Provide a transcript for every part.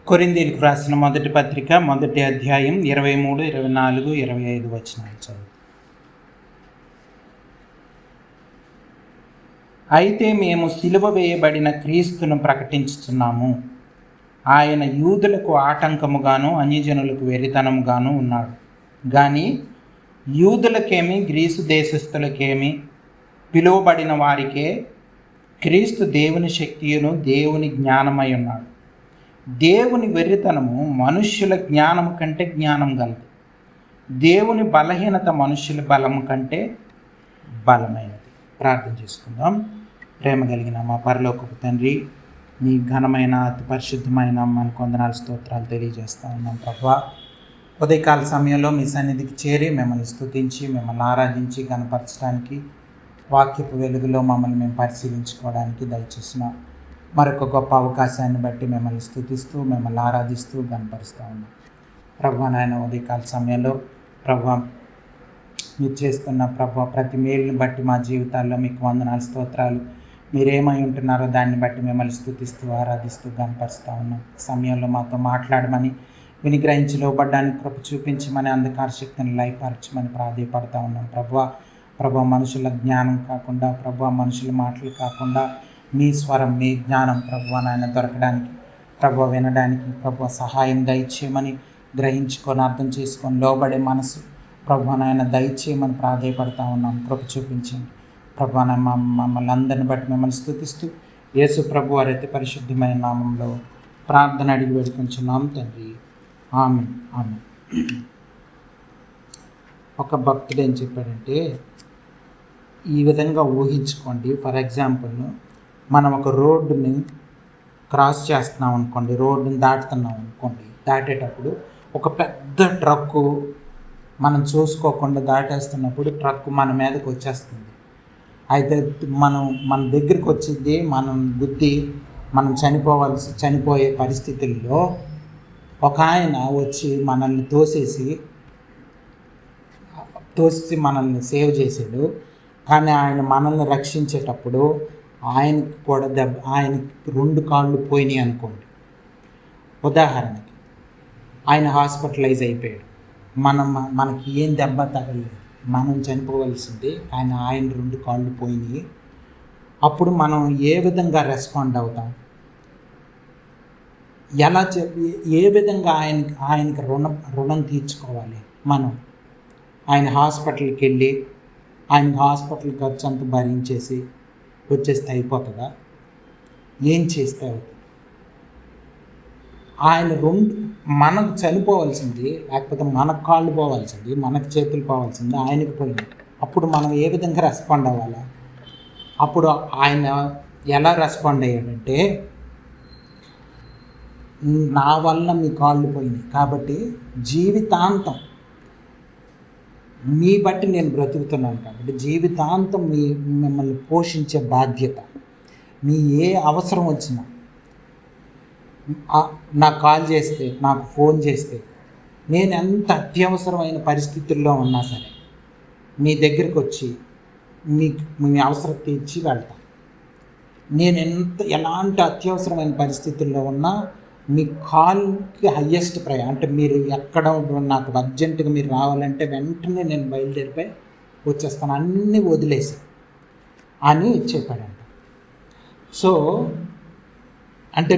కొరింథీయులకు రాసిన మొదటి పత్రిక మొదటి అధ్యాయం 23, 24, 25 వచనాలు చదువు. అయితే మేము సిలువ వేయబడిన క్రీస్తును ప్రకటించుచున్నాము. ఆయన యూదులకు ఆటంకముగాను అన్యజనులకు వెరితనముగాను ఉన్నాడు. కానీ యూదులకేమి గ్రీసు దేశస్థులకేమి పిలువబడిన వారికే క్రీస్తు దేవుని శక్తియును దేవుని జ్ఞానమై ఉన్నాడు. దేవుని వెర్రితనము మనుష్యుల జ్ఞానము కంటే జ్ఞానం గలదు. దేవుని బలహీనత మనుష్యుల బలము కంటే బలమైనది. ప్రార్థన చేసుకుందాం. ప్రేమ కలిగిన మా పరలోకపు తండ్రి, మీ ఘనమైన అతి పరిశుద్ధమైన మనకు వందనాలు స్తోత్రాలు తెలియజేస్తూ ఉన్నాం ప్రభువా. ఉదయకాల సమయంలో మీ సన్నిధికి చేరి మిమ్మల్ని స్తుతించి మిమ్మల్ని ఆరాధించి గణపరచడానికి, వాక్యపు వెలుగులో మమ్మల్ని మేము పరిశీలించుకోవడానికి దయచేసిన మరొక గొప్ప అవకాశాన్ని బట్టి మిమ్మల్ని స్తుతిస్తూ మిమ్మల్ని ఆరాధిస్తూ గణపరుస్తూ ఉన్నాం ప్రభువా. నాయన ఉదయకాల సమయంలో ప్రభువా మీరు చేస్తున్న ప్రభువా ప్రతి మేలుని బట్టి మా జీవితాల్లో మీకు వందనాలు స్తోత్రాలు. మీరేమై ఉంటున్నారో దాన్ని బట్టి మిమ్మల్ని స్తుతిస్తూ ఆరాధిస్తూ గణపరుస్తూ ఉన్నాం. సమయంలో మాతో మాట్లాడమని, వినిగ్రహించి లోబడ్డానికి కృప చూపించమని, అంధకార శక్తిని లయపరచమని ప్రాధేయపడతా ఉన్నాం ప్రభువా. మనుషుల జ్ఞానం కాకుండా ప్రభువా, మనుషుల మాటలు కాకుండా మీ స్వరం, మీ జ్ఞానం ప్రభువా నాయన దొరకడానికి, ప్రభువా వినడానికి ప్రభువా సహాయం దయచేయమని, గ్రహించుకొని అర్థం చేసుకొని లోబడే మనసు ప్రభువా నాయన దయచేయమని ప్రాధేయపడతా ఉన్నాం. కృప చూపించండి ప్రభువా. మమ్మల్ని అందరిని బట్టి మిమ్మల్ని స్తుతిస్తూ యేసు ప్రభు వారి అతి పరిశుద్ధమైన నామంలో ప్రార్థన అడిగి వేడుకుంటున్నాం తండ్రి. ఆమేన్, ఆమేన్. ఒక భక్తుడు ఏం చెప్పాడంటే, ఈ విధంగా ఊహించుకోండి. ఫర్ ఎగ్జాంపుల్, మనం ఒక రోడ్డుని క్రాస్ చేస్తున్నాం అనుకోండి, రోడ్డుని దాటుతున్నాం అనుకోండి. దాటేటప్పుడు ఒక పెద్ద ట్రక్కు మనం చూసుకోకుండా దాటేస్తున్నప్పుడు ట్రక్కు మన మీదకి వచ్చేస్తుంది. అయితే మన దగ్గరికి వచ్చింది, మనం గుద్ది మనం చనిపోయే పరిస్థితుల్లో ఒక ఆయన వచ్చి మనల్ని తోసేసి మనల్ని సేవ్ చేసాడు. కానీ ఆయన మనల్ని రక్షించేటప్పుడు ఆయనకి కూడా ఆయనకి 2 కాళ్ళు పోయినాయి అనుకోండి. ఉదాహరణకి ఆయన హాస్పిటలైజ్ అయిపోయాడు. మనకి ఏం దెబ్బ తగలేదు, మనం చనిపోవలసింది, కానీ ఆయన 2 కాళ్ళు పోయినాయి. అప్పుడు మనం ఏ విధంగా రెస్పాండ్ అవుతాం? ఏ విధంగా ఆయనకి రుణం తీర్చుకోవాలి? మనం ఆయన హాస్పిటల్కి వెళ్ళి ఆయనకి హాస్పిటల్ ఖర్చు అంతా భరించేసి వచ్చేస్తే అయిపోతుందా? ఏం చేస్తే అవుతుంది? ఆయన మనకు చనిపోవాల్సింది, లేకపోతే మనకు కాళ్ళు పోవాల్సింది, మనకు చేతులు పోవాల్సింది ఆయనకు పోయింది. అప్పుడు మనం ఏ విధంగా రెస్పాండ్ అవ్వాలా? అప్పుడు ఆయన ఎలా రెస్పాండ్ అయ్యాడంటే, నా వల్ల మీ కాళ్ళు పోయినాయి కాబట్టి జీవితాంతం మీ బట్టి నేను బ్రతుకుతున్నాను కాబట్టి జీవితాంతం మిమ్మల్ని పోషించే బాధ్యత. మీ ఏ అవసరం వచ్చినా నాకు కాల్ చేస్తే, నాకు ఫోన్ చేస్తే, నేను ఎంత అత్యవసరమైన పరిస్థితుల్లో ఉన్నా సరే మీ దగ్గరికి వచ్చి మీ అవసరం తీర్చి వెళ్తాను. నేను ఎలాంటి అత్యవసరమైన పరిస్థితుల్లో ఉన్నా మీ కాల్కి హయ్యెస్ట్ అంటే మీరు ఎక్కడ నాకు అర్జెంటుగా మీరు రావాలంటే వెంటనే నేను బయలుదేరిపోయి వచ్చేస్తాను, అన్నీ వదిలేసి అని చెప్పాడంట. సో అంటే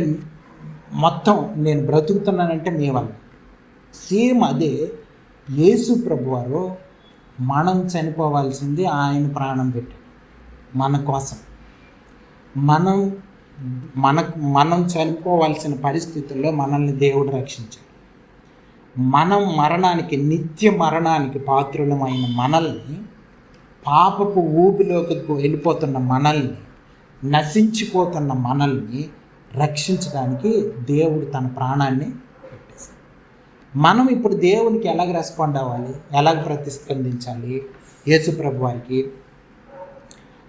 మొత్తం నేను బ్రతుకుతున్నానంటే మీ వల్ల. సేమ్ అదే యేసు ప్రభువారు మనం చనిపోవాల్సింది ఆయన ప్రాణం పెట్టాడు మన కోసం. మనం చనిపోవాల్సిన పరిస్థితుల్లో మనల్ని దేవుడు రక్షించాడు. మనం నిత్య మరణానికి పాత్రులమైన మనల్ని, పాపపు ఊపిలోకి వెళ్ళిపోతున్న మనల్ని, నశించిపోతున్న మనల్ని రక్షించడానికి దేవుడు తన ప్రాణాన్ని పెట్టేశాడు. మనం ఇప్పుడు దేవునికి ఎలాగ రెస్పాండ్ అవ్వాలి, ఎలాగ ప్రతిస్పందించాలి? యేసు ప్రభు వారికి,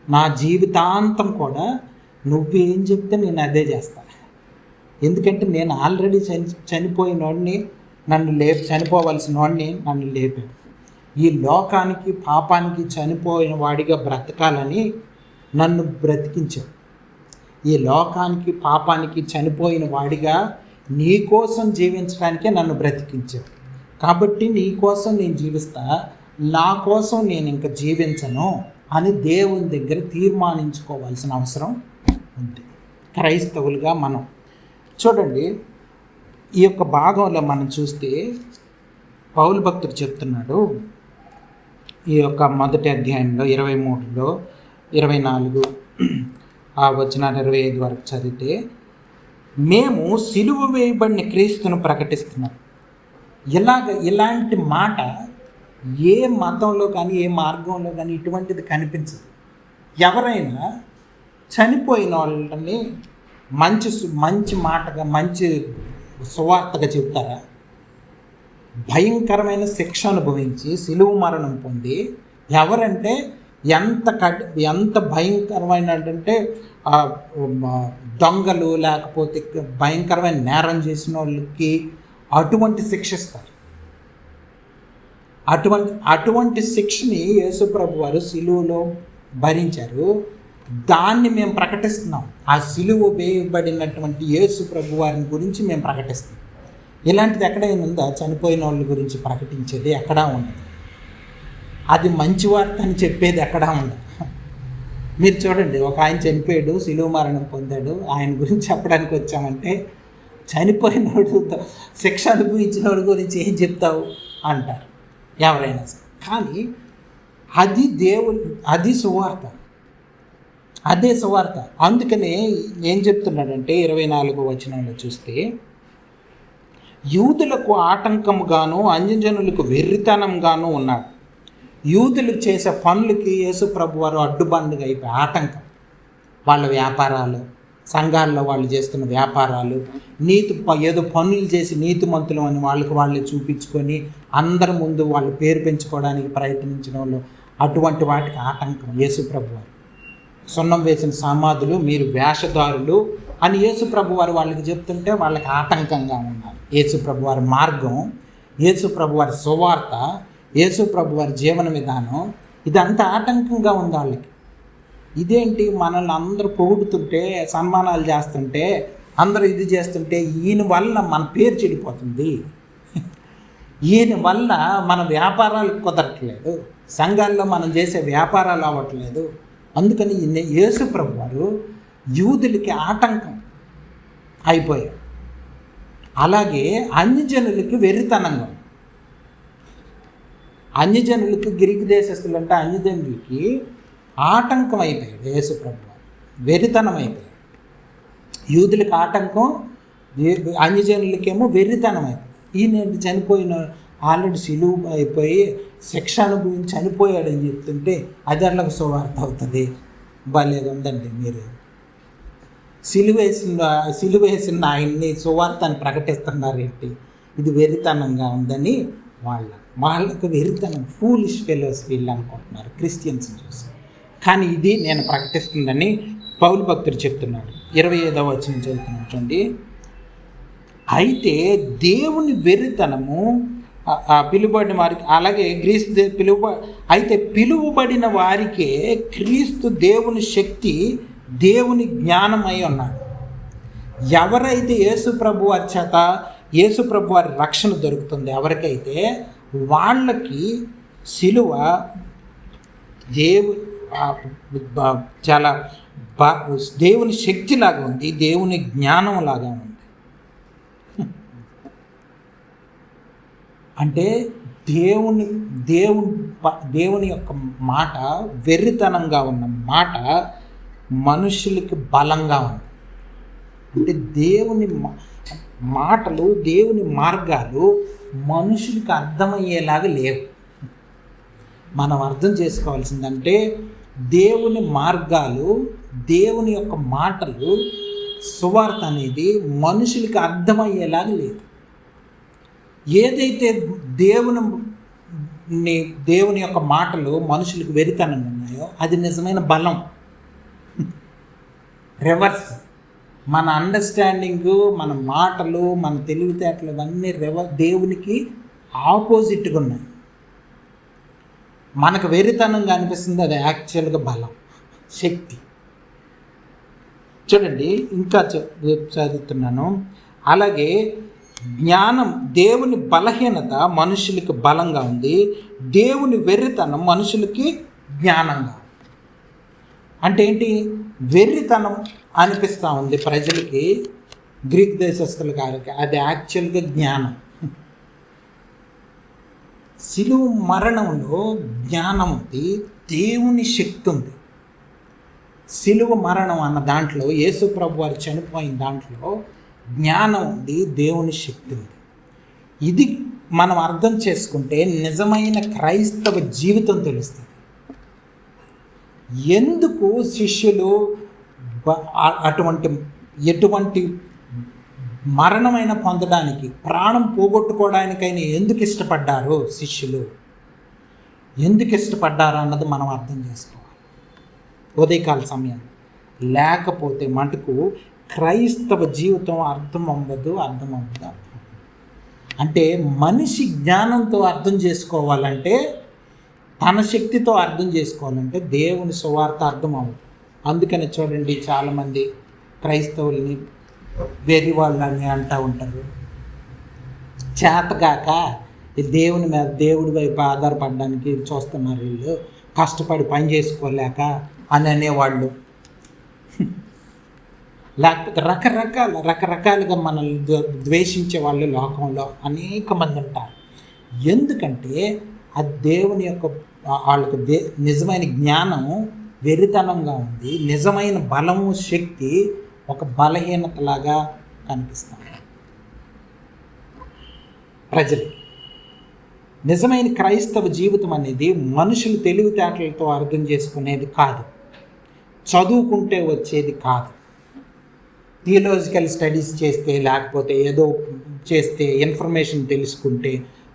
నా జీవితాంతం కూడా నువ్వేం చెప్తే నేను అదే చేస్తాను. ఎందుకంటే నేను ఆల్రెడీ చనిపోయిన వాడిని, చనిపోవలసిన వాడిని నన్ను లేపాడు. ఈ లోకానికి, పాపానికి చనిపోయిన వాడిగా బ్రతకాలని నన్ను బ్రతికించాడు. ఈ లోకానికి, పాపానికి చనిపోయిన వాడిగా నీ కోసం జీవించడానికే నన్ను బ్రతికించావు, కాబట్టి నీ కోసం నేను జీవిస్తా, నా కోసం నేను ఇంకా జీవించను అని దేవుని దగ్గర తీర్మానించుకోవాల్సిన అవసరం ఉంది. క్రైస్తవులుగా మనం చూడండి, ఈ యొక్క భాగంలో మనం చూస్తే పౌలు భక్తుడు చెప్తున్నాడు, ఈ యొక్క మొదటి అధ్యాయంలో 23లో 24 ఆ వచనాలు 25 వరకు చదివితే, మేము సిలువ వేయబడిన క్రీస్తును ప్రకటిస్తున్నాం. ఇలాంటి మాట ఏ మతంలో కానీ ఏ మార్గంలో కానీ ఇటువంటిది కనిపించదు. ఎవరైనా చనిపోయిన వాళ్ళని మంచి మాటగా, మంచి సువార్తగా చెప్తారా? భయంకరమైన శిక్ష అనుభవించి సిలువ మరణం పొంది, ఎవరంటే ఎంత భయంకరమైన అంటే దొంగలు లేకపోతే భయంకరమైన నేరం చేసిన వాళ్ళకి అటువంటి శిక్షిస్తారు. అటువంటి శిక్షని యేసుప్రభు వారు సిలువలో భరించారు. దాన్ని మేము ప్రకటిస్తున్నాం. ఆ సిలువ వేయబడినటువంటి యేసుప్రభు వారిని గురించి మేము ప్రకటిస్తున్నాం. ఇలాంటిది ఎక్కడైనా ఉందా? చనిపోయిన వాళ్ళ గురించి ప్రకటించేది ఎక్కడా ఉండదు. అది మంచి వార్త అని చెప్పేది ఎక్కడా ఉండదు. మీరు చూడండి, ఒక ఆయన చనిపోయాడు, సిలువ మరణం పొందాడు, ఆయన గురించి చెప్పడానికి వచ్చామంటే చనిపోయినోడు శిక్ష అనుభవించిన వాడి గురించి ఏం చెప్తావు అంటారు ఎవరైనా. కానీ అది సువార్త, అదే సువార్త. అందుకనే ఏం చెప్తున్నాడంటే 24వ వచనంలో చూస్తే, యూదులకు ఆటంకముగాను అన్యజనులకు వెర్రితనంగాను ఉన్నాడు. యూదులు చేసే పనులకి యేసు ప్రభు వారు అడ్డుబండగా అయిపోయి ఆటంకం. వాళ్ళ వ్యాపారాలు, సంఘాల్లో వాళ్ళు చేస్తున్న వ్యాపారాలు, ఏదో పనులు చేసి నీతిమంతులు అని వాళ్ళే చూపించుకొని అందరి ముందు వాళ్ళు పేరు పెంచుకోవడానికి ప్రయత్నించిన వాళ్ళు, అటువంటి వాటికి ఆటంకం యేసు ప్రభు వారు. సున్నం వేసిన సమాధులు మీరు వేషధారులు అని యేసు ప్రభు వారు వాళ్ళకి చెప్తుంటే వాళ్ళకి ఆటంకంగా ఉన్నారు. యేసు ప్రభు వారి మార్గం, యేసు ప్రభు వారి సువార్త, యేసు ప్రభు వారి జీవన విధానం, ఇదంతా ఆటంకంగా ఉంది వాళ్ళకి. ఇదేంటి, మనల్ని అందరూ పొగుడుతుంటే, సన్మానాలు చేస్తుంటే, అందరూ ఇది చేస్తుంటే, ఈయన వల్ల మన పేరు చెడిపోతుంది, ఈయన వల్ల మన వ్యాపారాలు కుదరట్లేదు, సంఘాల్లో మనం చేసే వ్యాపారాలు అవ్వట్లేదు. అందుకని యేసు ప్రభు వారు యూదులకి ఆటంకం అయిపోయారు. అలాగే అన్యజనులకి వెర్రితనంగా, అన్యజనులకి గ్రీకు దేశస్తులు అంటే అన్యజనులకి ఆటంకం అయిపోయాడు యేసు ప్రభు వారు, వెర్రితనం అయిపోయాడు. యూదులకి ఆటంకం, అన్యజనులకేమో వెర్రితనం అయిపోయాడు. ఈయన చనిపోయిన ఆల్రెడీ సిలువ అయిపోయి శిక్ష అనుభవించి చనిపోయాడని చెప్తుంటే అది అట్లకు సువార్త అవుతుంది. భలేగా ఉందండి. మీరు సిలువ వేసిన ఆయన్ని సువార్తని ప్రకటిస్తున్నారేంటి? ఇది వెర్రితనంగా ఉందని వాళ్ళకు వెర్రితనం, ఫూలిష్ ఫెలోస్ వీళ్ళు అనుకుంటున్నారు క్రిస్టియన్స్ చూసి. కానీ ఇది నేను ప్రకటిస్తుందని పౌలు భక్తుడు చెప్తున్నాడు. 25వ వచనం చదువుతున్నట్టుండి, అయితే దేవుని వెర్రితనము పిలువబడిన వారికి, అలాగే అయితే పిలువబడిన వారికే క్రీస్తు దేవుని శక్తి, దేవుని జ్ఞానమై ఉన్నాడు. ఎవరైతే యేసు ప్రభు వారి చేత, యేసు ప్రభు వారి రక్షణ దొరుకుతుంది ఎవరికైతే, వాళ్ళకి సిలువ చాలా దేవుని శక్తిలాగా ఉంది, దేవుని జ్ఞానం లాగా ఉంది. అంటే దేవుని యొక్క మాట వెర్రితనంగా ఉన్న మాట మనుషులకి బలంగా ఉంది. అంటే దేవుని మాటలు, దేవుని మార్గాలు మనుషులకి అర్థమయ్యేలాగా లేవు. మనం అర్థం చేసుకోవాల్సిందంటే దేవుని మార్గాలు, దేవుని యొక్క మాటలు, సువార్త అనేది మనుషులకి అర్థమయ్యేలాగా లేదు. ఏదైతే దేవుని యొక్క మాటలు మనుషులకు వెరితనంగా ఉన్నాయో అది నిజమైన బలం. రివర్స్, మన అండర్స్టాండింగు, మన మాటలు, మన తెలివితేటలు ఇవన్నీ దేవునికి ఆపోజిట్గా ఉన్నాయి. మనకు వెరితనంగా అనిపిస్తుంది, అది యాక్చువల్గా బలం, శక్తి. చూడండి, ఇంకా చదువుతున్నాను. అలాగే జ్ఞానం, దేవుని బలహీనత మనుషులకి బలంగా ఉంది, దేవుని వెర్రితనం మనుషులకి జ్ఞానంగా. అంటే ఏంటి? వెర్రితనం అనిపిస్తూ ఉంది ప్రజలకి, గ్రీక్ దేశస్తుల గారికి, అది యాక్చువల్గా జ్ఞానం. శిలువ మరణంలో జ్ఞానం ఉంది, దేవుని శక్తి ఉంది. శిలువ మరణం అన్న దాంట్లో, యేసు ప్రభు వారు చనిపోయిన దాంట్లో జ్ఞానం ఉంది, దేవుని శక్తి ఉంది. ఇది మనం అర్థం చేసుకుంటే నిజమైన క్రైస్తవ జీవితం తెలుస్తుంది. ఎందుకు శిష్యులు ఎటువంటి మరణమైన పొందడానికి, ప్రాణం పోగొట్టుకోవడానికైనా ఎందుకు ఇష్టపడ్డారు శిష్యులు, ఎందుకు ఇష్టపడ్డారు అన్నది మనం అర్థం చేసుకోవాలి ఉదయకాల సమయం. లేకపోతే మటుకు క్రైస్తవ జీవితం అర్థం అవ్వదు. అంటే మనిషి జ్ఞానంతో అర్థం చేసుకోవాలంటే, తన శక్తితో అర్థం చేసుకోవాలంటే దేవుని సువార్త అర్థం అవ్వదు. అందుకని చూడండి, చాలామంది క్రైస్తవుల్ని వెర్రి వాళ్ళని అంటూ ఉంటారు. చేతగాక దేవుని మీద, దేవుడి వైపు ఆధారపడడానికి చూస్తున్నారు వీళ్ళు, కష్టపడి పని చేసుకోలేక అని అనేవాళ్ళు. లేకపోతే రకరకాలుగా మనల్ని ద్వేషించే వాళ్ళు లోకంలో అనేక మంది ఉంటారు. ఎందుకంటే అది దేవుని యొక్క వాళ్ళకు నిజమైన జ్ఞానం వెరితనంగా ఉంది, నిజమైన బలము శక్తి ఒక బలహీనతలాగా కనిపిస్తుంది ప్రజలకి. నిజమైన క్రైస్తవ జీవితం అనేది మనుషులు తెలివితేటలతో అర్థం చేసుకునేది కాదు, చదువుకుంటే వచ్చేది కాదు. థియలాజికల్ స్టడీస్ చేస్తే, లేకపోతే ఏదో చేస్తే, ఇన్ఫర్మేషన్ తెలుసుకుంటే,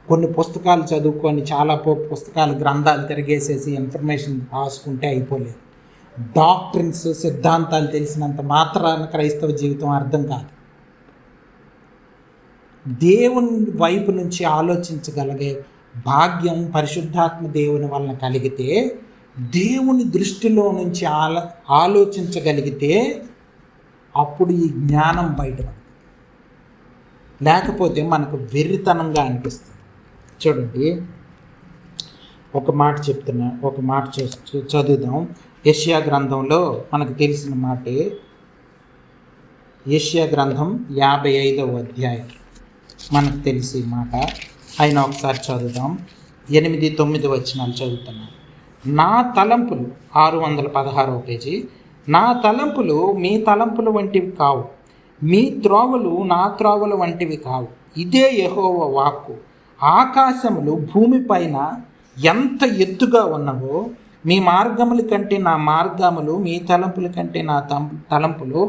కొన్ని పుస్తకాలు చదువుకొని చాలా పుస్తకాలు గ్రంథాలు తిరిగేసేసి ఇన్ఫర్మేషన్ రాసుకుంటే అయిపోలేదు. డాక్ట్రిన్స్, సిద్ధాంతాలు తెలిసినంత మాత్రాన క్రైస్తవ జీవితం అర్థం కాదు. దేవుని వైపు నుంచి ఆలోచించగలిగే భాగ్యం పరిశుద్ధాత్మ దేవుని వలన కలిగితే, దేవుని దృష్టిలో నుంచి ఆలోచించగలిగితే అప్పుడు ఈ జ్ఞానం బయటపడుతుంది. లేకపోతే మనకు వెర్రితనంగా అనిపిస్తుంది. చూడండి, ఒక మాట చదువుదాం. యెషయా గ్రంథంలో మనకు తెలిసిన మాటే, యెషయా గ్రంథం 55వ అధ్యాయం మనకు తెలిసి మాట. అయినా ఒకసారి చదువుదాం. 8-9 వచనాలు చదువుతున్నాను. నా తలంపులు, 616వ పేజీ. నా తలంపులు మీ తలంపుల వంటివి కావు, మీ త్రోవలు నా త్రోవల వంటివి కావు. ఇదే యెహోవా వాక్కు. ఆకాశములు భూమిపైన ఎంత ఎత్తుగా ఉన్నవో, మీ మార్గముల కంటే నా మార్గములు, మీ తలంపుల కంటే నా తలంపులు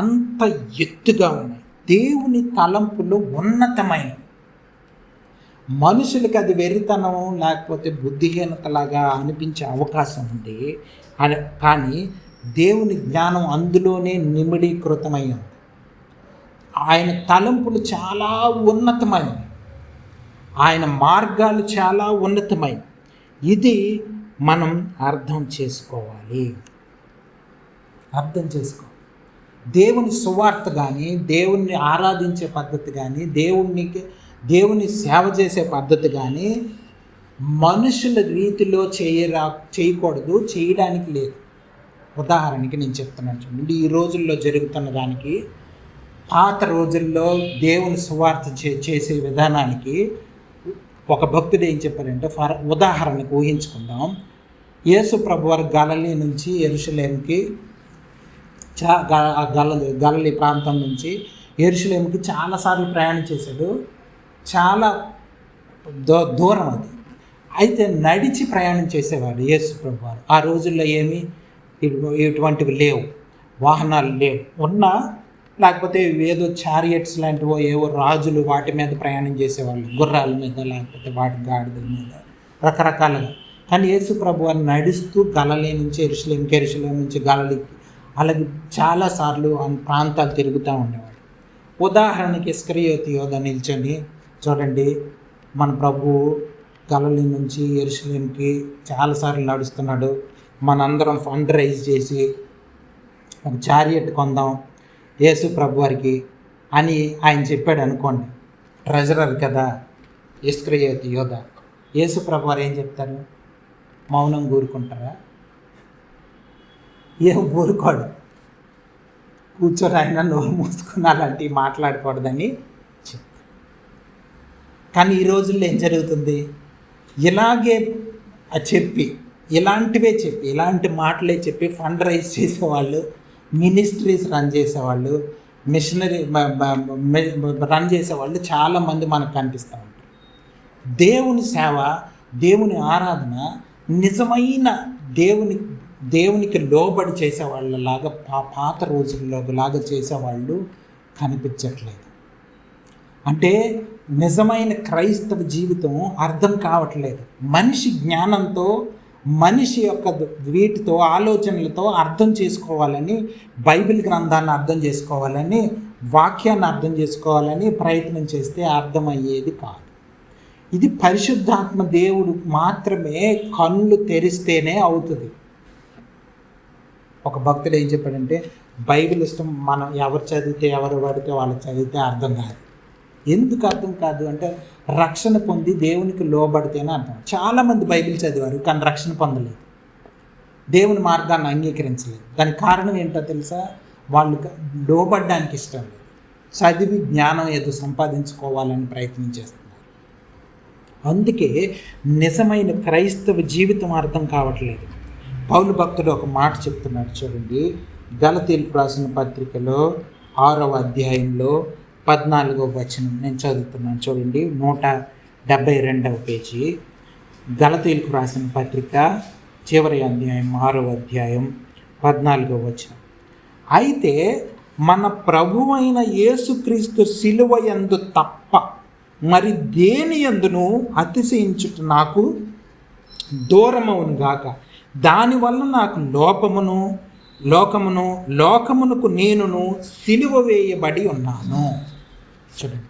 అంత ఎత్తుగా ఉన్నాయి. దేవుని తలంపులు ఉన్నతమైనవి. మనుషులకి అది వెర్రితనం లేకపోతే బుద్ధిహీనతలాగా అనిపించే అవకాశం ఉంది, కానీ దేవుని జ్ఞానం అందులోనే నిమిడీకృతమైంది. ఆయన తలంపులు చాలా ఉన్నతమైనవి, ఆయన మార్గాలు చాలా ఉన్నతమైనవి. ఇది మనం అర్థం చేసుకోవాలి. దేవుని సువార్త కానీ, దేవుణ్ణి ఆరాధించే పద్ధతి కానీ, దేవుని సేవ చేసే పద్ధతి కానీ మనుషుల రీతిలో చేయకూడదు, చేయడానికి లేదు. ఉదాహరణకి నేను చెప్తున్నాను చూడండి, ఈ రోజుల్లో జరుగుతున్న దానికి, పాత రోజుల్లో దేవుని సువార్త చేసే విధానానికి ఒక భక్తుడు ఏం చెప్పారంటే, ఉదాహరణకు ఊహించుకుందాం. యేసు ప్రభు వారు గలిలీ నుంచి యెరూషలేముకి, గలిలీ ప్రాంతం నుంచి యెరూషలేముకి చాలాసార్లు ప్రయాణం చేశాడు. చాలా దూరం అది. అయితే నడిచి ప్రయాణం చేసేవాడు యేసు ప్రభు వారు. ఆ రోజుల్లో ఇటువంటివి లేవు, వాహనాలు లేవు. ఉన్నా లేకపోతే ఏదో చారియట్స్ లాంటివో ఏవో రాజులు వాటి మీద ప్రయాణం చేసేవాళ్ళు, గుర్రాల మీద లేకపోతే వాటి గాడిదల మీద రకరకాలుగా. కానీ యేసు ప్రభు వారు నడుస్తూ గలిలీ నుంచి యెరూషలేం నుంచి గలిలీకి, అలాగే చాలాసార్లు ప్రాంతాలు తిరుగుతూ ఉండేవాడు. ఉదాహరణకి ఇస్కరియోతు యోధ నిల్చొని చూడండి, మన ప్రభువు గలిలీ నుంచి యెరూషలేంకి చాలాసార్లు నడుస్తున్నాడు. మనందరం ఫండ్ రైజ్ చేసి ఒక చారియట్ కొందాం, యేసు ప్రభు వారికి అని ఆయన చెప్పాడు అనుకోండి, ట్రెజరర్ కదా ఇస్కరియోతు యోధ. యేసు ప్రభు వారు ఏం చెప్తారు? మౌనం ఊరుకుంటారా? ఏం ఊరుకోడు. కూర్చొని ఆయన నోరు మూసుకుని అలాంటివి మాట్లాడకూడదని చెప్తారు. కానీ ఈ రోజుల్లో ఏం జరుగుతుంది? ఇలాగే చెప్పి, ఇలాంటివే చెప్పి, ఇలాంటి మాటలే చెప్పి ఫండ్ రైజ్ చేసేవాళ్ళు, మినిస్ట్రీస్ రన్ చేసేవాళ్ళు, మిషనరీ రన్ చేసేవాళ్ళు చాలామంది మనకు కనిపిస్తూ ఉంటారు. దేవుని సేవ, దేవుని ఆరాధన నిజమైన దేవునికి లోబడి చేసేవాళ్ళలాగా పాత రోజుల్లో లాగా చేసేవాళ్ళు కనిపించట్లేదు. అంటే నిజమైన క్రైస్తవ జీవితం అర్థం కావట్లేదు. మనిషి జ్ఞానంతో, మనిషి యొక్క వీటితో, ఆలోచనలతో అర్థం చేసుకోవాలని, బైబిల్ గ్రంథాన్ని అర్థం చేసుకోవాలని, వాక్యాన్ని అర్థం చేసుకోవాలని ప్రయత్నం చేస్తే అర్థమయ్యేది కాదు. ఇది పరిశుద్ధాత్మ దేవుడు మాత్రమే కళ్ళు తెరిస్తేనే అవుతుంది. ఒక భక్తుడు ఏం చెప్పాడంటే, బైబిల్ ఇష్టం మనం ఎవరు చదివితే, ఎవరు పడితే వాళ్ళు చదివితే అర్థం కాదు. ఎందుకు అర్థం కాదు అంటే, రక్షణ పొంది దేవునికి లోబడితేనే అర్థం. చాలామంది బైబిల్ చదివారు కానీ రక్షణ పొందలేదు, దేవుని మార్గాన్ని అంగీకరించలేదు. దానికి కారణం ఏంటో తెలుసా? వాళ్ళు లోబడ్డానికి ఇష్టం లేదు, చదివి జ్ఞానం ఏదో సంపాదించుకోవాలని ప్రయత్నం చేస్తున్నారు. అందుకే నిజమైన క్రైస్తవ జీవితం అర్థం కావట్లేదు. పౌలు భక్తుడు ఒక మాట చెప్తున్నాడు చూడండి, గలతీయులకు రాసిన పత్రికలో 6వ అధ్యాయంలో 14వ వచనం. నేను చదువుతున్నాను చూడండి, 172వ పేజీ, గలతీయులకు రాసిన పత్రిక చివరి అధ్యాయం 6వ అధ్యాయం 14వ వచనం. అయితే మన ప్రభువైన యేసుక్రీస్తు శిలువ యందు తప్ప మరి దేని యందును అతిశయించుట నాకు దూరమవును గాక, దానివల్ల నాకు లోకమునకు నేనును సిలువ వేయబడి ఉన్నాను. చూడండి,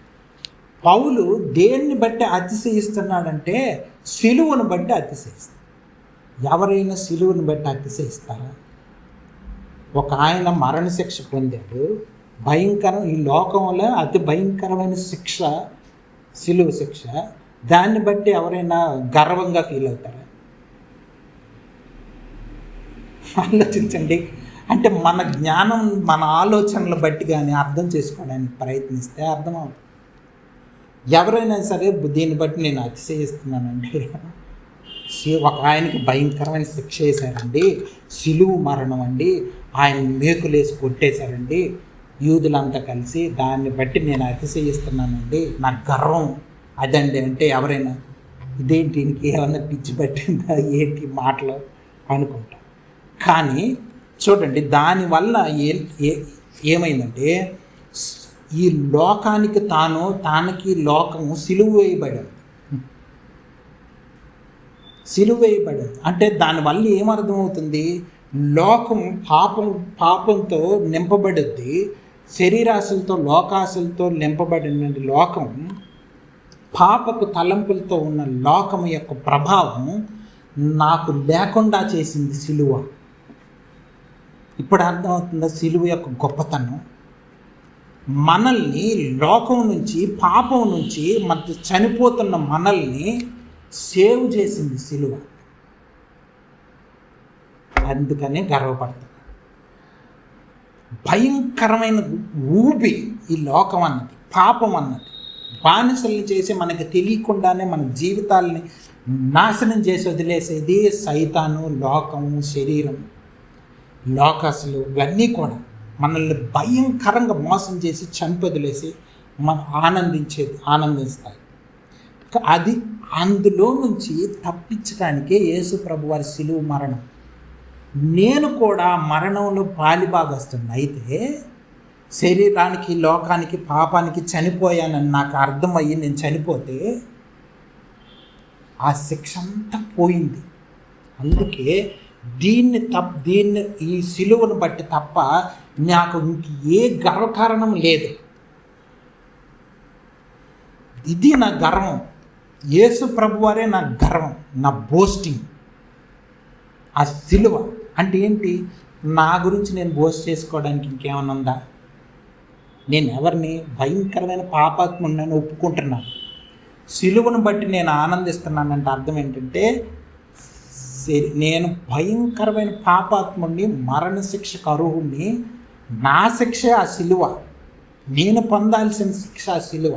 పౌలు దేన్ని బట్టి అతిశయిస్తున్నాడంటే సిలువను బట్టి అతిశయిస్తాడు. ఎవరైనా సిలువను బట్టి అతిశయిస్తారా? ఒక ఆయన మరణశిక్ష పొందాడు, ఈ లోకంలో అతి భయంకరమైన శిక్ష సిలువ శిక్ష. దాన్ని బట్టి ఎవరైనా గర్వంగా ఫీల్ అవుతారా? ఆలోచించండి. అంటే మన జ్ఞానం, మన ఆలోచనలు బట్టి కానీ అర్థం చేసుకోవడానికి ప్రయత్నిస్తే అర్థమవుతుంది. ఎవరైనా సరే దీన్ని బట్టి నేను అతిశయిస్తున్నానండి, ఒక ఆయనకి భయంకరమైన శిక్ష వేశారండి, సిలువు మరణం అండి, ఆయన మేకులేసి కొట్టేశారండి యూదులంతా కలిసి, దాన్ని బట్టి నేను అతిశయిస్తున్నానండి, నాకు గర్వం అదండి అంటే ఎవరైనా ఇదేంటి, దీనికి ఏమన్నా పిచ్చి పట్టిందా ఏంటి మాటలు అనుకుంటాం. కానీ చూడండి, దానివల్ల ఏమైందంటే ఈ లోకానికి తానకి లోకము సిలువ వేయబడింది. అంటే దానివల్ల ఏమర్థమవుతుంది? లోకం పాపంతో నింపబడుద్ది, శరీరాశలతో లోకాశలతో నింపబడిన లోకం, పాపపు తలంపులతో ఉన్న లోకం యొక్క ప్రభావం నాకు లేకుండా చేసింది సిలువ. ఇప్పుడు అర్థమవుతుందా సిలువ యొక్క గొప్పతనం? మనల్ని లోకం నుంచి, పాపం నుంచి, మన చనిపోతున్న మనల్ని సేవ్ చేసింది సిలువ. అందుకనే గర్వపడుతున్నాడు. భయంకరమైన ఊబి ఈ లోకం అన్నది, పాపం అన్నది, బానిసల్ని చేసి మనకి తెలియకుండానే మన జీవితాలని నాశనం చేసి వదిలేసేది సైతాను, లోకము, శరీరం, లోకాసులు, ఇవన్నీ కూడా మనల్ని భయంకరంగా మోసం చేసి చంపి వదిలేసి మనం ఆనందిస్తాయి. అది అందులో నుంచి తప్పించడానికే యేసు ప్రభు వారి సిలువ మరణం. నేను కూడా మరణంలో పాలిభాగస్తున్నా. అయితే శరీరానికి, లోకానికి, పాపానికి చనిపోయానని నాకు అర్థమయ్యి నేను చనిపోతే ఆ శిక్ష అంతా పోయింది. అందుకే దీన్ని ఈ సిలువను బట్టి తప్ప నాకు ఇంక ఏ గర్వకారణం లేదు. ఇది నా గర్వం. యేసు ప్రభువారే నా గర్వం, నా బోస్టింగ్. ఆ సిలువ అంటే ఏంటి? నా గురించి నేను బోస్ట్ చేసుకోవడానికి ఇంకేమైనా ఉందా? నేను ఎవరిని? భయంకరమైన పాపాత్ముడిని ఒప్పుకుంటున్నాను. సిలువను బట్టి నేను ఆనందిస్తున్నానంటే అర్థం ఏంటంటే, నేను భయంకరమైన పాపాత్ముడిని, మరణశిక్షకు అర్హుడిని, నా శిక్ష ఆ సిలువ, నేను పొందాల్సిన శిక్ష ఆ సిలువ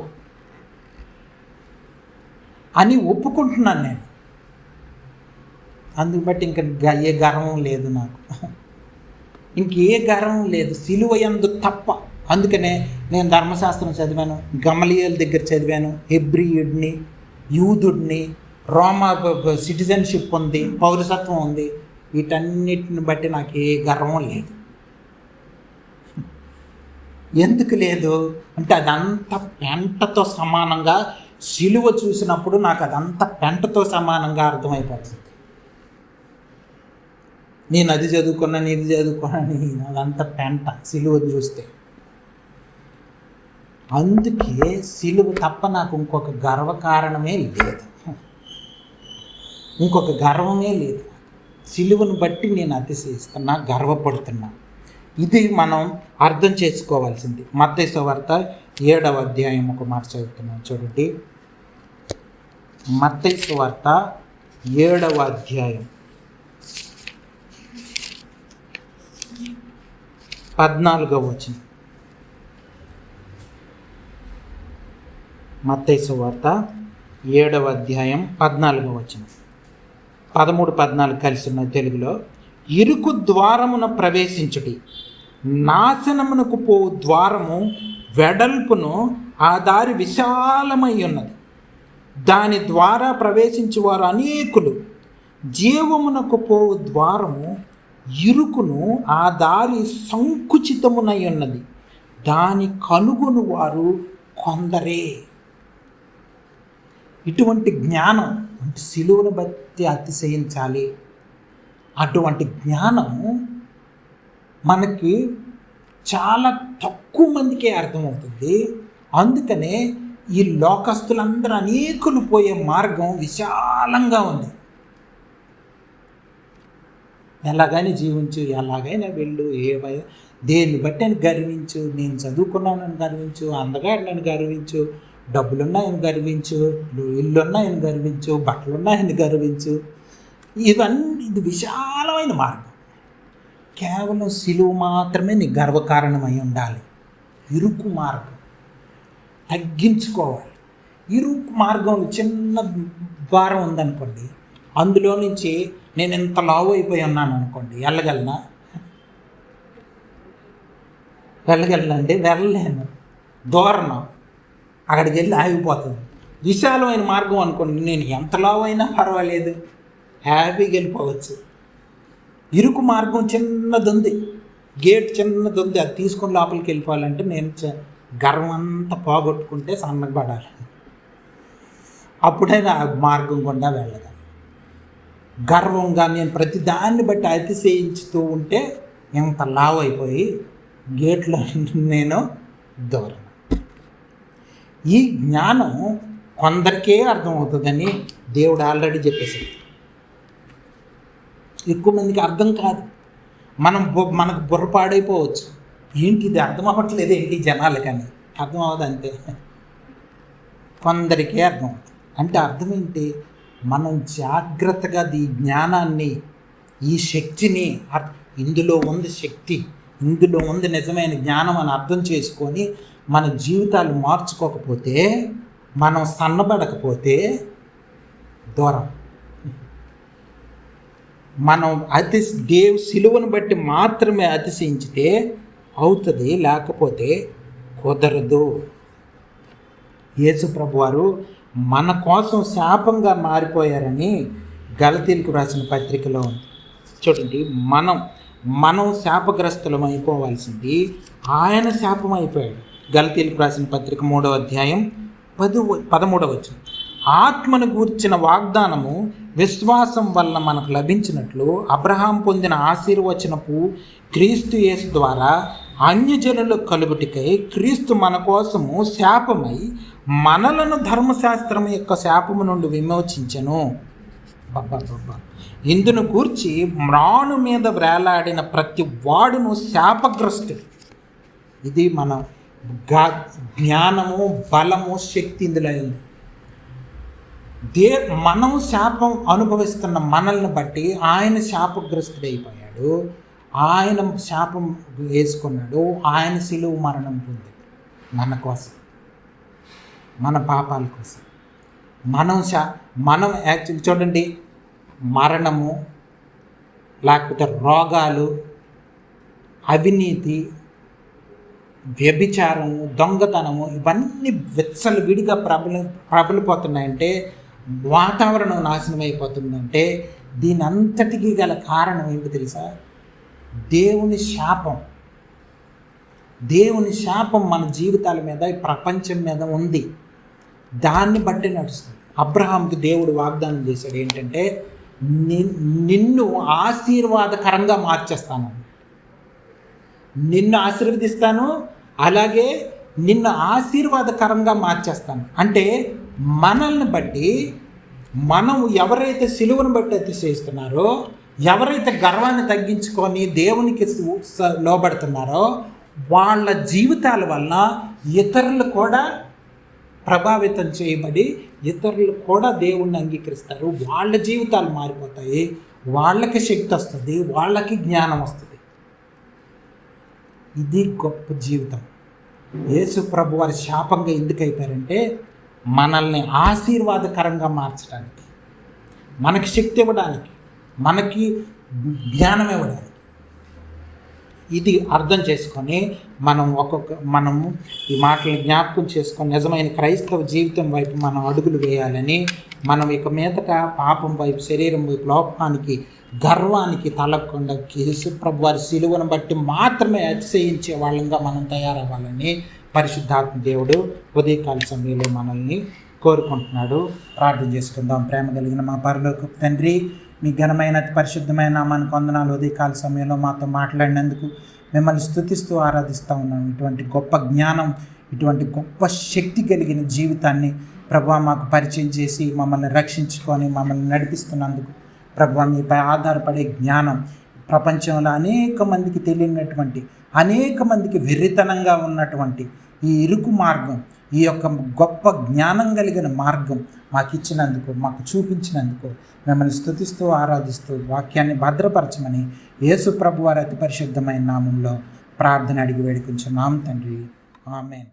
అని ఒప్పుకుంటున్నాను నేను. అందుకు బట్టి ఇంకా ఏ గర్వం లేదు నాకు, ఇంకే గర్వం లేదు. సిలువ యందు తప్ప. అందుకనే నేను ధర్మశాస్త్రం చదివాను, గమలీయేల్ దగ్గర చదివాను, హెబ్రీయుడిని, యూదుడిని, రోమా సిటిజన్షిప్ ఉంది, పౌరసత్వం ఉంది. వీటన్నిటిని బట్టి నాకు ఏ గర్వం లేదు. ఎందుకు లేదు అంటే అదంతా పెంటతో సమానంగా, సిలువ చూసినప్పుడు నాకు అదంతా పెంటతో సమానంగా అర్థమైపోతుంది. నేను అది చదువుకున్నాను, ఇది చదువుకున్నాను, అదంతా పెంట సిలువను చూస్తే. అందుకే సిలువ తప్ప నాకు ఇంకొక గర్వకారణమే లేదు, ఇంకొక గర్వమే లేదు. సిలువను బట్టి నేను అతిశయిస్తున్నా, గర్వపడుతున్నా. ఇది మనం అర్థం చేసుకోవాల్సింది. మత్తయి సువార్త 7వ అధ్యాయం ఒక మాట చదువుతున్నాను చూడండి. మత్తయి సువార్త 7వ అధ్యాయం 14వ వచనం. మత్తయి సువార్త 7వ అధ్యాయం 14వ వచనం. 13, 14 కలిసి ఉన్న తెలుగులో. ఇరుకు ద్వారమున ప్రవేశించుడి, నాశనమునకు పో ద్వారము వెడల్పును, ఆ దారి విశాలమై ఉన్నది, దాని ద్వారా ప్రవేశించువారు అనేకులు. జీవమునకు పో ద్వారము ఇరుకును, ఆ దారి సంకుచితమునై ఉన్నది, దాని కనుగొను వారు కొందరే. ఇటువంటి జ్ఞానం అంటే సిలువను బట్టి అతిశయించాలి. అటువంటి జ్ఞానము మనకి చాలా తక్కువ మందికే అర్థమవుతుంది. అందుకనే ఈ లోకస్తులందరూ అనేకులు పోయే మార్గం విశాలంగా ఉంది. ఎలాగైనా జీవించు, ఎలాగైనా వెళ్ళు, దేన్ని బట్టి అని గర్వించు, నేను చదువుకున్నానని గర్వించు, అందగాడినని గర్వించు, డబ్బులున్నాయని గర్వించు, ఇల్లున్నాయని గర్వించు, బట్టలున్నాయని గర్వించు. ఇది విశాలమైన మార్గం. కేవలం సిలువ మాత్రమే నీ గర్వకారణమై ఉండాలి. ఇరుకు మార్గం తగ్గించుకోవాలి. ఇరుకు మార్గం చిన్న ద్వారం ఉందనుకోండి, అందులో నుంచి నేను ఎంత లావు అయిపోయి ఉన్నాను అనుకోండి, వెళ్ళగలనండి? వెళ్ళలేను. దూరం అక్కడికి వెళ్ళి ఆగిపోతుంది. విశాలమైన మార్గం అనుకోండి, నేను ఎంత లావు అయినా పర్వాలేదు, హ్యాపీగా వెళ్ళిపోవచ్చు. ఇరుకు మార్గం చిన్నది ఉంది, గేట్ చిన్నది ఉంది, అది తీసుకొని లోపలికి వెళ్ళిపోవాలంటే నేను గర్వం అంతా పోగొట్టుకుంటే సన్నగపడాలి, అప్పుడైనా ఆ మార్గం గుండా వెళ్ళగలను. గర్వంగా నేను ప్రతి దాన్ని బట్టి అతిశయించుతూ ఉంటే ఎంత లావు అయిపోయి గేట్లో నేను దూరం. ఈ జ్ఞానం కొందరికే అర్థమవుతుందని దేవుడు ఆల్రెడీ చెప్పేశాడు. ఎక్కువ మందికి అర్థం కాదు. మనకు బుర్రపాడైపోవచ్చు. ఏంటి ఇది అర్థం అవ్వట్లేదు ఏంటి జనాలు, కానీ అర్థం అవ్వదు అంతే. కొందరికే అర్థం అవుతుంది. అంటే అర్థం ఏంటి? మనం జాగ్రత్తగా ఈ జ్ఞానాన్ని, ఈ శక్తిని, ఇందులో ఉంది శక్తి, ఇందులో ఉంది నిజమైన జ్ఞానం అని అర్థం చేసుకొని మన జీవితాలు మార్చుకోకపోతే, మనం సన్నబడకపోతే దూరం. మనం సిలువను బట్టి మాత్రమే అతిశయించితే అవుతుంది, లేకపోతే కుదరదు. యేసు ప్రభు వారు మన కోసం శాపంగా మారిపోయారని గలతీలకు రాసిన పత్రికలో ఉంది చూడండి. మనం శాపగ్రస్తులం అయిపోవాల్సింది ఆయన శాపం అయిపోయాడు. గలతీలకు రాసిన పత్రిక 3వ అధ్యాయం 13వ వచనం. ఆత్మను గూర్చిన వాగ్దానము విశ్వాసం వల్ల మనకు లభించినట్లు అబ్రహాం పొందిన ఆశీర్వచనపు క్రీస్తు యేసు ద్వారా అన్యజనులకు కలుగుటికై క్రీస్తు మన కోసము శాపమై మనలను ధర్మశాస్త్రం యొక్క శాపము నుండి విమోచించెను. ఇందును గూర్చి మ్రాను మీద వేలాడిన ప్రతి వాడును శాపగ్రస్తుడు. ఇది మనం జ్ఞానము, బలము, శక్తి ఇందులో ఉంది. మనం శాపం అనుభవిస్తున్న మనల్ని బట్టి ఆయన శాపగ్రస్తుడైపోయాడు. ఆయన శాపం వేసుకున్నాడు. ఆయన శిలువ మరణం పొందాడు మన కోసం, మన పాపాల కోసం. మనం యాక్చువల్ చూడండి, మరణము, లేకపోతే రోగాలు, అవినీతి, వ్యభిచారము, దొంగతనము, ఇవన్నీ విడిగా ప్రబలిపోతున్నాయంటే, వాతావరణం నాశనం అయిపోతుందంటే దీని అంతటికీ గల కారణం ఏంటి తెలుసా? దేవుని శాపం. దేవుని శాపం మన జీవితాల మీద, ఈ ప్రపంచం మీద ఉంది. దాన్ని బట్టి నడుస్తుంది. అబ్రహాంకి దేవుడు వాగ్దానం చేశాడు ఏంటంటే, నిన్ను ఆశీర్వాదకరంగా మార్చేస్తాను, నిన్ను ఆశీర్వదిస్తాను, అలాగే నిన్ను ఆశీర్వాదకరంగా మార్చేస్తాను. అంటే మనల్ని బట్టి, మనం ఎవరైతే సిలువను బట్టి అతిశయిస్తున్నారో, ఎవరైతే గర్వాన్ని తగ్గించుకొని దేవునికి లోబడుతున్నారో, వాళ్ళ జీవితాల వలన ఇతరులు కూడా ప్రభావితం చేయబడి ఇతరులు కూడా దేవుణ్ణి అంగీకరిస్తారు. వాళ్ళ జీవితాలు మారిపోతాయి, వాళ్ళకి శక్తి వస్తుంది, వాళ్ళకి జ్ఞానం వస్తుంది. ఇది గొప్ప జీవితం. యేసు ప్రభు వారి శాపంగా ఎందుకు అయిపోయారంటే, మనల్ని ఆశీర్వాదకరంగా మార్చడానికి, మనకి శక్తి ఇవ్వడానికి, మనకి జ్ఞానం ఇవ్వడానికి. ఇది అర్థం చేసుకొని మనము ఈ మాటలను జ్ఞాపకం చేసుకొని నిజమైన క్రైస్తవ జీవితం వైపు మనం అడుగులు వేయాలని, మనం ఇక మీదట పాపం వైపు, శరీరం వైపు, లోపానికి, గర్వానికి తలకుండా యేసు ప్రభు వారి సిలువను బట్టి మాత్రమే అతిశయించే వాళ్ళంగా మనం తయారవ్వాలని పరిశుద్ధాత్మ దేవుడు ఉదయకాల సమయంలో మనల్ని కోరుకుంటున్నాడు. ప్రార్థన చేసుకుందాం. ప్రేమ కలిగిన మా పరలోకపు తండ్రి, మీ ఘనమైన అతి పరిశుద్ధమైన నామానికి వందనాలు. ఉదయకాల సమయంలో మాతో మాట్లాడినందుకు మిమ్మల్ని స్తుతిస్తూ ఆరాధిస్తూ ఉన్నాం. ఇటువంటి గొప్ప జ్ఞానం, ఇటువంటి గొప్ప శక్తి కలిగిన జీవితాన్ని ప్రభువా మాకు పరిచయం చేసి మమ్మల్ని రక్షించుకొని మమ్మల్ని నడిపిస్తున్నందుకు ప్రభువా, మీపై ఆధారపడే జ్ఞానం ప్రపంచంలో అనేక మందికి తెలియనటువంటి, అనేక మందికి వెర్రితనంగా ఉన్నటువంటి ఈ ఇరుకు మార్గం, ఈ యొక్క గొప్ప జ్ఞానం కలిగిన మార్గం మాకు ఇచ్చినందుకు, మాకు చూపించినందుకు మిమ్మల్ని స్తుతిస్తూ ఆరాధిస్తూ వాక్యాన్ని భద్రపరచమని యేసు ప్రభు వారి అతి పరిశుద్ధమైన నామంలో ప్రార్థన అడిగి వేడుకుంటున్నాం తండ్రి. ఆమేన్.